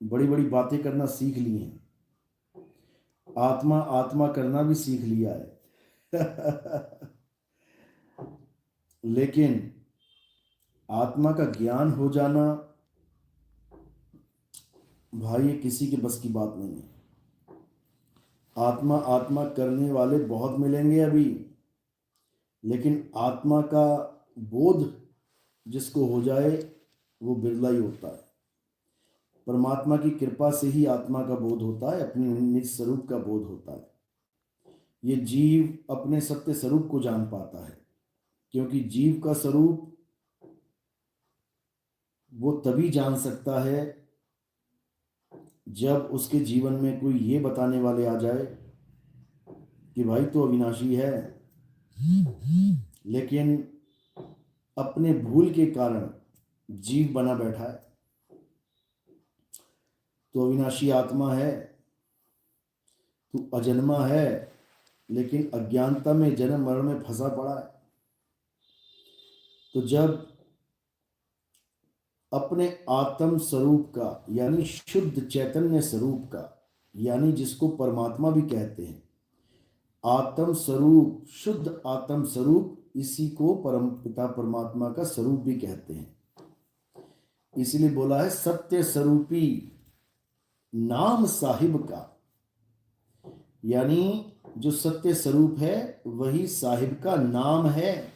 बड़ी बड़ी बातें करना सीख ली हैं, आत्मा आत्मा करना भी सीख लिया है। लेकिन आत्मा का ज्ञान हो जाना भाई, ये किसी के बस की बात नहीं है। आत्मा आत्मा करने वाले बहुत मिलेंगे अभी, लेकिन आत्मा का बोध जिसको हो जाए वो बिरला ही होता है। परमात्मा की कृपा से ही आत्मा का बोध होता है, अपने निज स्वरूप का बोध होता है। ये जीव अपने सत्य स्वरूप को जान पाता है, क्योंकि जीव का स्वरूप वो तभी जान सकता है जब उसके जीवन में कोई ये बताने वाले आ जाए कि भाई तो अविनाशी है, लेकिन अपने भूल के कारण जीव बना बैठा है। तो अविनाशी आत्मा है, तू अजन्मा है, लेकिन अज्ञानता में जन्म मरण में फंसा पड़ा है। तो जब अपने आत्म स्वरूप का यानी शुद्ध चैतन्य स्वरूप का, यानी जिसको परमात्मा भी कहते हैं, आत्म स्वरूप, शुद्ध आत्म स्वरूप, इसी को परम पिता परमात्मा का स्वरूप भी कहते हैं। इसलिए बोला है सत्य स्वरूपी नाम साहिब का, यानी जो सत्य स्वरूप है वही साहिब का नाम है,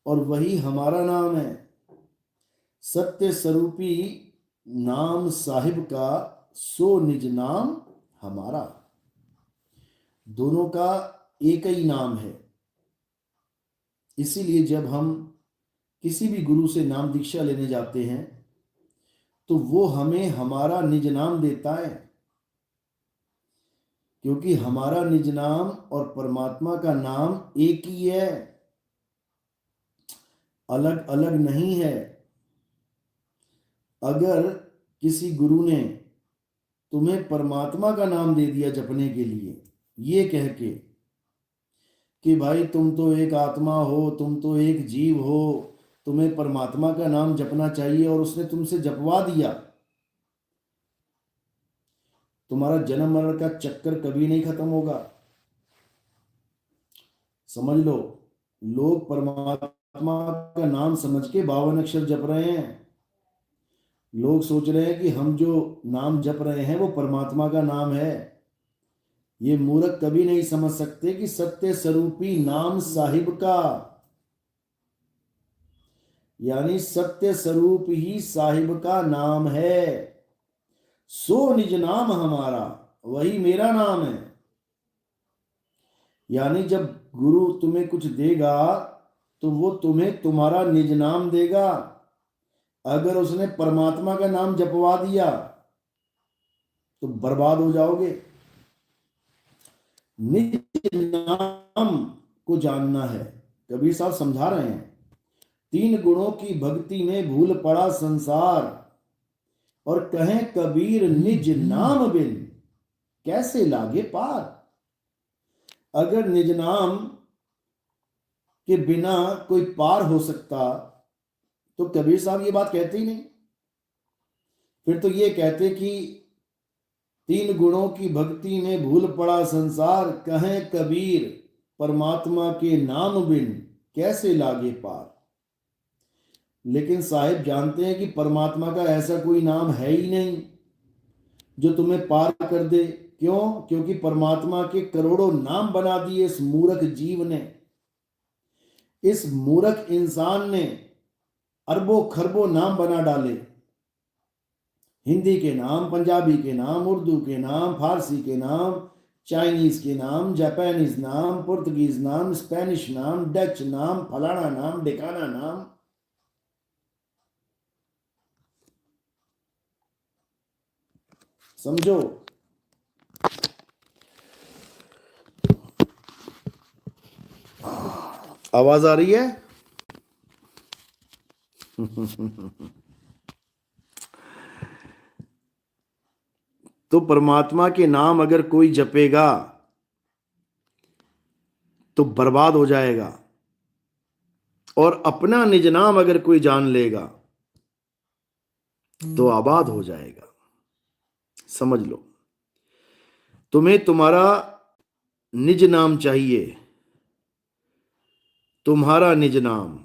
और वही हमारा नाम है। सत्य स्वरूपी नाम साहिब का, सो निज नाम हमारा। दोनों का एक ही नाम है। इसीलिए जब हम किसी भी गुरु से नाम दीक्षा लेने जाते हैं तो वो हमें हमारा निज नाम देता है, क्योंकि हमारा निज नाम और परमात्मा का नाम एक ही है, अलग अलग नहीं है। अगर किसी गुरु ने तुम्हें परमात्मा का नाम दे दिया जपने के लिए, ये कह के कि भाई तुम तो एक आत्मा हो, तुम तो एक जीव हो, तुम्हें परमात्मा का नाम जपना चाहिए, और उसने तुमसे जपवा दिया, तुम्हारा जन्म मरण का चक्कर कभी नहीं खत्म होगा। समझ लो, लोग परमात्मा का नाम समझ के 52 अक्षर जप रहे हैं। लोग सोच रहे हैं कि हम जो नाम जप रहे हैं वो परमात्मा का नाम है। ये मूर्ख कभी नहीं समझ सकते कि सत्य स्वरूपी नाम साहिब का, यानी सत्य स्वरूप ही साहिब का नाम है। सो निज नाम हमारा, वही मेरा नाम है। यानी जब गुरु तुम्हें कुछ देगा तो वो तुम्हें तुम्हारा निज नाम देगा। अगर उसने परमात्मा का नाम जपवा दिया तो बर्बाद हो जाओगे। निज नाम को जानना है। कबीर साहब समझा रहे हैं, 3 गुणों की भक्ति में भूल पड़ा संसार, और कहें कबीर निज नाम बिन कैसे लागे पार। अगर निज नाम के बिना कोई पार हो सकता तो कबीर साहब ये बात कहते ही नहीं। फिर तो ये कहते कि 3 गुणों की भक्ति में भूल पड़ा संसार, कहें कबीर परमात्मा के नाम बिन कैसे लागे पार। लेकिन साहिब जानते हैं कि परमात्मा का ऐसा कोई नाम है ही नहीं जो तुम्हें पार कर दे। क्यों? क्योंकि परमात्मा के करोड़ों नाम बना दिए इस मूर्ख जीव ने, इस मूर्ख इंसान ने अरबों खरबों नाम बना डाले। हिंदी के नाम, पंजाबी के नाम, उर्दू के नाम, फारसी के नाम, चाइनीज के नाम, जापानीज नाम, पुर्तगीज नाम, स्पेनिश नाम, डच नाम, फलाना नाम, ढिकाना नाम। समझो, आवाज आ रही है? तो परमात्मा के नाम अगर कोई जपेगा तो बर्बाद हो जाएगा, और अपना निज नाम अगर कोई जान लेगा तो आबाद हो जाएगा। समझ लो, तुम्हें तुम्हारा निज नाम चाहिए, तुम्हारा निज नाम,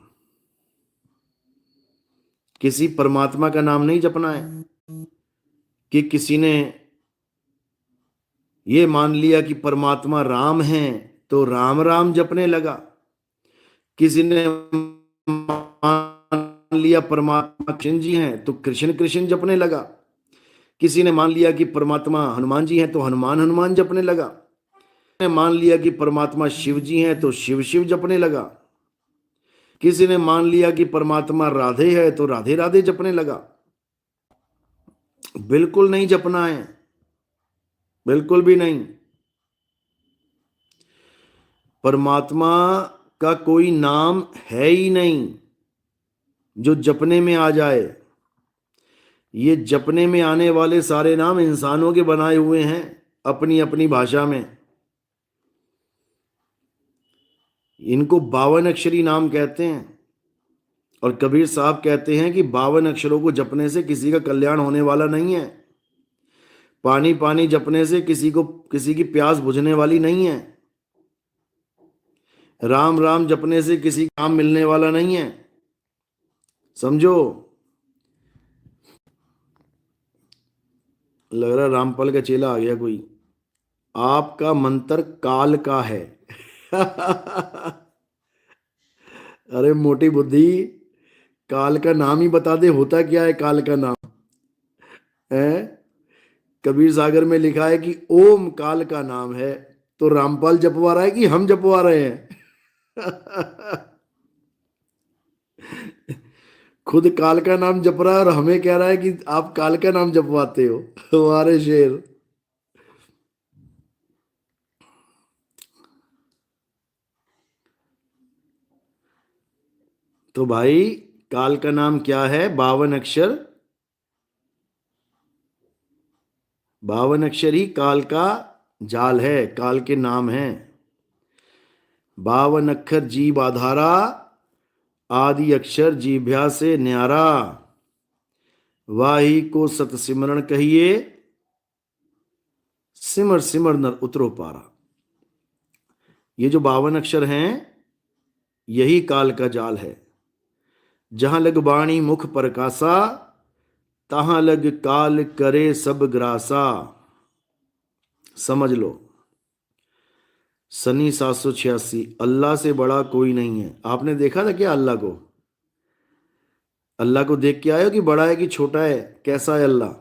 किसी परमात्मा का नाम नहीं जपना है कि किसी ने ये मान लिया कि परमात्मा राम है तो राम राम जपने लगा, किसी ने मान लिया परमात्मा कृष्ण जी हैं तो कृष्ण कृष्ण जपने लगा, किसी ने मान लिया कि परमात्मा हनुमान जी हैं तो हनुमान हनुमान जपने लगा, किसी ने मान लिया कि परमात्मा शिव जी हैं तो शिव शिव जपने लगा, किसी ने मान लिया कि परमात्मा राधे है तो राधे राधे जपने लगा। बिल्कुल नहीं जपना है, बिल्कुल भी नहीं। परमात्मा का कोई नाम है ही नहीं जो जपने में आ जाए। ये जपने में आने वाले सारे नाम इंसानों के बनाए हुए हैं अपनी अपनी भाषा में। इनको 52 अक्षरी नाम कहते हैं और कबीर साहब कहते हैं कि 52 अक्षरों को जपने से किसी का कल्याण होने वाला नहीं है। पानी पानी जपने से किसी की प्यास बुझने वाली नहीं है। राम राम जपने से किसी काम मिलने वाला नहीं है। समझो, लग रहा रामपाल का चेला आ गया कोई। आपका मंत्र काल का है। अरे मोटी बुद्धि, काल का नाम ही बता दे, होता क्या है काल का नाम है? कबीर सागर में लिखा है कि ओम काल का नाम है, तो रामपाल जपवा रहा है कि हम जपवा रहे हैं? खुद काल का नाम जप रहा है और हमें कह रहा है कि आप काल का नाम जपवाते हो। हमारे शेर। तो भाई काल का नाम क्या है? 52 अक्षर, 52 अक्षर ही काल का जाल है, काल के नाम है। 52 अक्षर जीव आधारा, आदि अक्षर जीभ्या से न्यारा, वाही को सत सिमरण कहिए, सिमर सिमर नर उतरो पारा। ये जो 52 अक्षर हैं यही काल का जाल है। जहां लग बाणी मुख प्रकाशा, तहां लग काल करे सब ग्रासा। समझ लो, सनी 786, अल्लाह से बड़ा कोई नहीं है। आपने देखा था क्या अल्लाह को? अल्लाह को देख के आए हो कि बड़ा है कि छोटा है, कैसा है अल्लाह?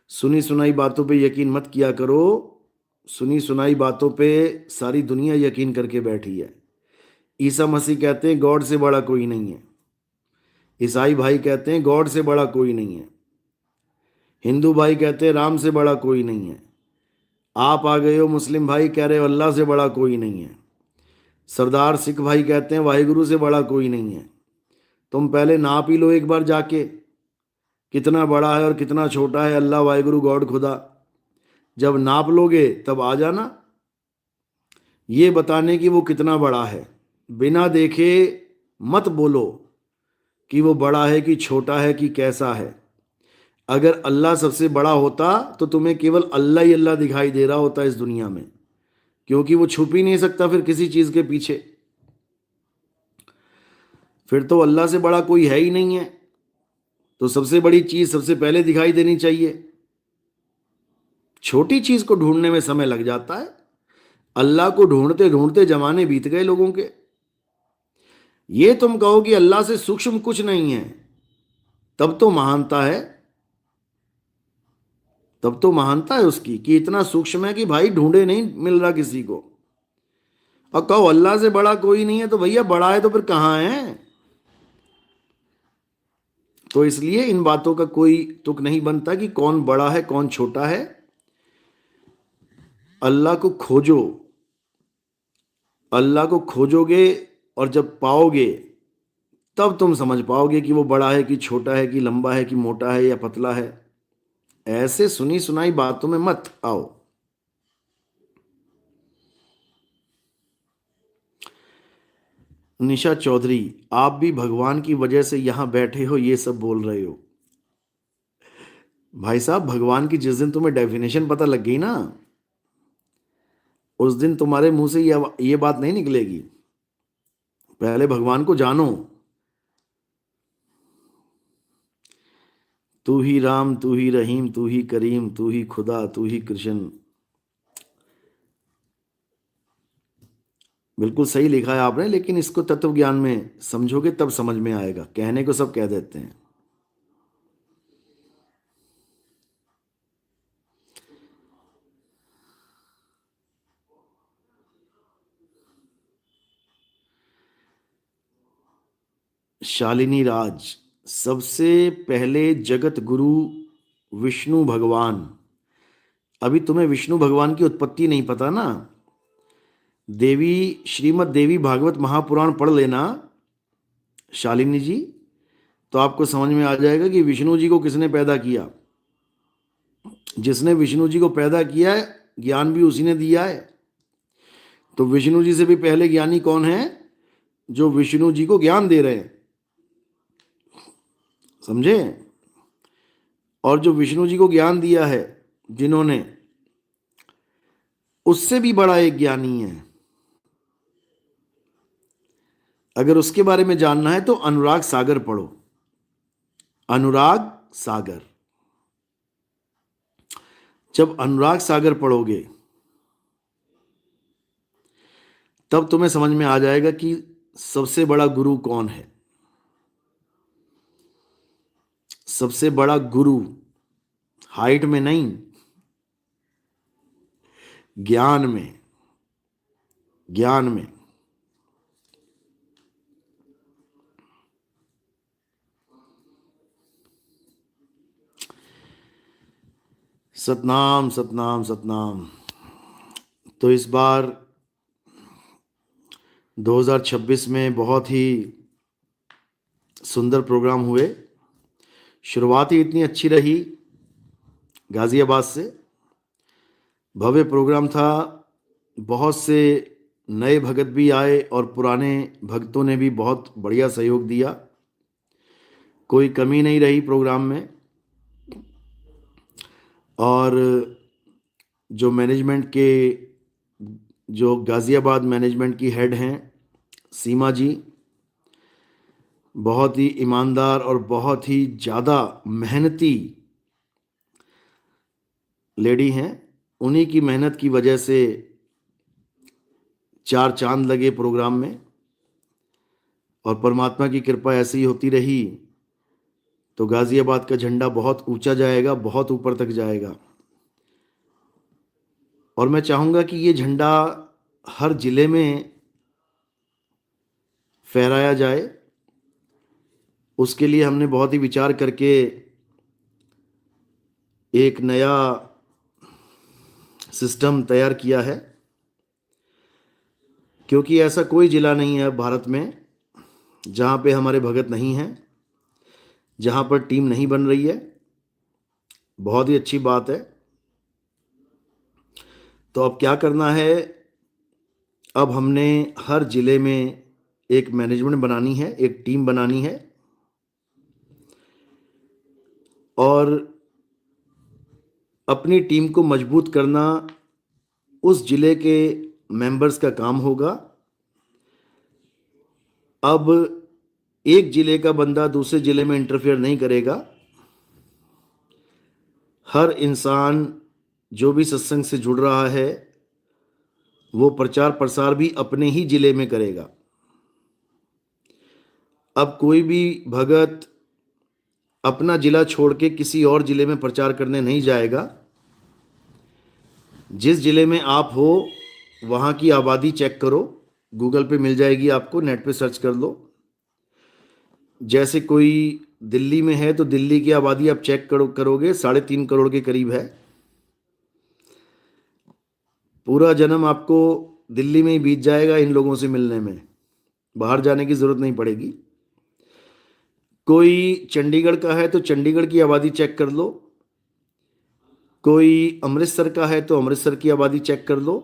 सुनी सुनाई बातों पे यकीन मत किया करो। सुनी सुनाई बातों पे सारी दुनिया यकीन करके बैठी है। ईसा मसीह कहते हैं गॉड से बड़ा कोई नहीं है। ईसाई भाई कहते हैं गॉड से बड़ा कोई नहीं है। हिंदू भाई कहते हैं राम से बड़ा कोई नहीं है। आप आ गए हो मुस्लिम भाई, कह रहे हो अल्लाह से बड़ा कोई नहीं है। सरदार सिख भाई कहते हैं वाहिगुरु से बड़ा कोई नहीं है। तुम पहले नाप ही लो एक बार जाके, कितना बड़ा है और कितना छोटा है अल्लाह वाहिगुरु गॉड खुदा। जब नाप लोगे तब आ जाना ये बताने कि वो कितना बड़ा है। बिना देखे मत बोलो कि वो बड़ा है कि छोटा है कि कैसा है। अगर अल्लाह सबसे बड़ा होता तो तुम्हें केवल अल्लाह ही अल्लाह दिखाई दे रहा होता इस दुनिया में, क्योंकि वो छुप ही नहीं सकता फिर किसी चीज के पीछे। फिर तो अल्लाह से बड़ा कोई है ही नहीं है, तो सबसे बड़ी चीज सबसे पहले दिखाई देनी चाहिए। छोटी चीज को ढूंढने में समय लग जाता है। अल्लाह को ढूंढते ढूंढते जमाने बीत गए लोगों के। ये तुम कहो कि अल्लाह से सूक्ष्म कुछ नहीं है, तब तो महानता है। तब तो महानता है उसकी कि इतना सूक्ष्म है कि भाई ढूंढे नहीं मिल रहा किसी को। और कहो अल्लाह से बड़ा कोई नहीं है, तो भैया बड़ा है तो फिर कहां है? तो इसलिए इन बातों का कोई तुक नहीं बनता कि कौन बड़ा है कौन छोटा है। अल्लाह को खोजो, अल्लाह को खोजोगे और जब पाओगे तब तुम समझ पाओगे कि वो बड़ा है कि छोटा है कि लंबा है कि मोटा है या पतला है। ऐसे सुनी सुनाई बातों में मत आओ। निशा चौधरी, आप भी भगवान की वजह से यहां बैठे हो, ये सब बोल रहे हो। भाई साहब, भगवान की जिस दिन तुम्हें डेफिनेशन पता लग गई ना, उस दिन तुम्हारे मुंह से ये बात नहीं निकलेगी। पहले भगवान को जानो। तू ही राम, तू ही रहीम, तू ही करीम, तू ही खुदा, तू ही कृष्ण। बिल्कुल सही लिखा है आपने, लेकिन इसको तत्व ज्ञान में समझोगे तब समझ में आएगा। कहने को सब कह देते हैं। शालिनी राज, सबसे पहले जगत गुरु विष्णु भगवान। अभी तुम्हें विष्णु भगवान की उत्पत्ति नहीं पता ना। देवी श्रीमद् देवी भागवत महापुराण पढ़ लेना शालिनी जी, तो आपको समझ में आ जाएगा कि विष्णु जी को किसने पैदा किया। जिसने विष्णु जी को पैदा किया है, ज्ञान भी उसी ने दिया है। तो विष्णु जी से भी पहले ज्ञानी कौन है? जो विष्णु जी को ज्ञान दे रहे हैं, समझे? और जो विष्णु जी को ज्ञान दिया है जिन्होंने, उससे भी बड़ा एक ज्ञानी है। अगर उसके बारे में जानना है तो अनुराग सागर पढ़ो। अनुराग सागर, जब अनुराग सागर पढ़ोगे तब तुम्हें समझ में आ जाएगा कि सबसे बड़ा गुरु कौन है। सबसे बड़ा गुरु हाइट में नहीं, ज्ञान में। ज्ञान में। सतनाम सतनाम सतनाम। तो इस बार 2026 में बहुत ही सुंदर प्रोग्राम हुए। शुरुआत ही इतनी अच्छी रही गाजियाबाद से। भव्य प्रोग्राम था। बहुत से नए भगत भी आए और पुराने भक्तों ने भी बहुत बढ़िया सहयोग दिया। कोई कमी नहीं रही प्रोग्राम में। और जो मैनेजमेंट के, जो गाजियाबाद मैनेजमेंट की हेड हैं सीमा जी, बहुत ही ईमानदार और बहुत ही ज़्यादा मेहनती लेडी हैं। उन्हीं की मेहनत की वजह से 4 चांद लगे प्रोग्राम में। और परमात्मा की कृपा ऐसी ही होती रही तो गाजियाबाद का झंडा बहुत ऊंचा जाएगा, बहुत ऊपर तक जाएगा। और मैं चाहूँगा कि ये झंडा हर जिले में फहराया जाए। उसके लिए हमने बहुत ही विचार करके एक नया सिस्टम तैयार किया है, क्योंकि ऐसा कोई जिला नहीं है भारत में जहाँ पे हमारे भगत नहीं हैं, जहाँ पर टीम नहीं बन रही है। बहुत ही अच्छी बात है। तो अब क्या करना है, अब हमने हर जिले में एक मैनेजमेंट बनानी है, एक टीम बनानी है। और अपनी टीम को मजबूत करना उस जिले के मेंबर्स का काम होगा। अब एक जिले का बंदा दूसरे जिले में इंटरफेयर नहीं करेगा। हर इंसान जो भी सत्संग से जुड़ रहा है वो प्रचार प्रसार भी अपने ही जिले में करेगा। अब कोई भी भगत अपना जिला छोड़ के किसी और जिले में प्रचार करने नहीं जाएगा। जिस जिले में आप हो वहाँ की आबादी चेक करो, गूगल पे मिल जाएगी आपको, नेट पे सर्च कर लो। जैसे कोई दिल्ली में है तो दिल्ली की आबादी आप चेक करोगे 3.5 करोड़ के करीब है। पूरा जन्म आपको दिल्ली में ही बीत जाएगा इन लोगों से मिलने में, बाहर जाने की ज़रूरत नहीं पड़ेगी। कोई चंडीगढ़ का है तो चंडीगढ़ की आबादी चेक कर लो। कोई अमृतसर का है तो अमृतसर की आबादी चेक कर लो।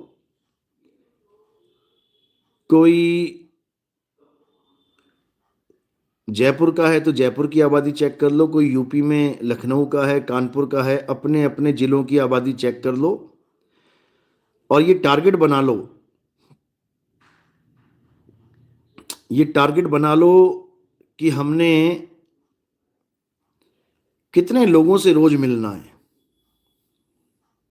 कोई जयपुर का है तो जयपुर की आबादी चेक कर लो, कोई यूपी में लखनऊ का है, कानपुर का है, अपने अपने जिलों की आबादी चेक कर लो और ये टारगेट बना लो, ये टारगेट बना लो कि हमने कितने लोगों से रोज मिलना है।